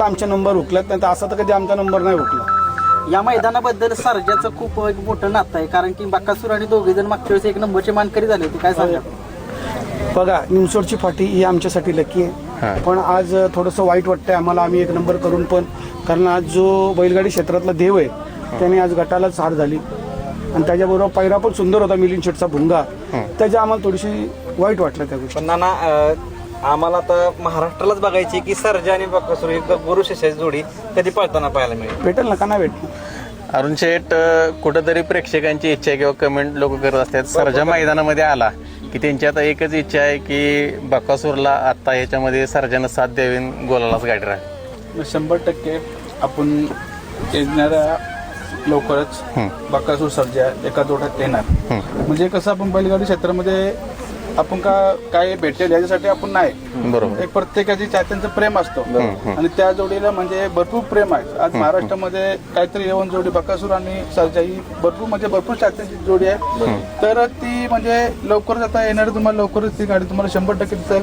फक्त आमचे नंबर हुकल्यात, नाही तर असा तर कधी आमचा नंबर नाही हुकला. या मैदानाबद्दल सर्जाचं खूप एक मोठं नातं आहे, कारण की बकासूर आणि दोघे जण मागच्या वेळेस एक नंबरचे मानकरी झाले होते. काय सांगा? बघा, निमसोडची फाटी ही आमच्यासाठी लकी आहे, पण आज थोडंसं वाईट वाटतंय आम्हाला. आम्ही एक नंबर करून पण, कारण आज जो बैलगाडी क्षेत्रातला देव आहे त्याने आज गटालाच हार झाली, आणि त्याच्याबरोबर पैरा पण सुंदर होता मिलिंद शेटचा भुंगा, त्याच्या आम्हाला थोडीशी वाईट वाटलं त्या गोष्टी. पण नाना, आम्हाला आता महाराष्ट्रालाच बघायची की सर्जा आणि बकासूर एक गुरु शिष्याची जोडी कधी पळताना पाहायला मिळेल. भेटेल ना, का नाही भेटणार. अरुण शेठ, कुठंतरी प्रेक्षकांची इच्छा किंवा कमेंट लोक करत असतात, सर्जा मैदानामध्ये आला की त्यांची आता एकच इच्छा आहे की बकासूरला आता ह्याच्यामध्ये सर्जानं साथ द्यावी, गोलालाच गाडी राहील. 100% आपण येणाऱ्या लवकरच बकासूर सर्जा एका जोड्यात येणार. म्हणजे कसं आपण बैलगाडी क्षेत्रामध्ये आपण काय भेटेल याच्यासाठी आपण नाही, बरोबर. एक प्रत्येकाची चाहत्यांचं प्रेम असतं, आणि त्या जोडीला म्हणजे भरपूर प्रेम आहे. आज महाराष्ट्रामध्ये काहीतरी येऊन जोडी बकासूर आणि सर्जा ही भरपूर चाहत्यांची जोडी आहे. तर ती म्हणजे लवकरच आता येणार, तुम्हाला लवकरच ती गाडी तुम्हाला 100% दिसेल.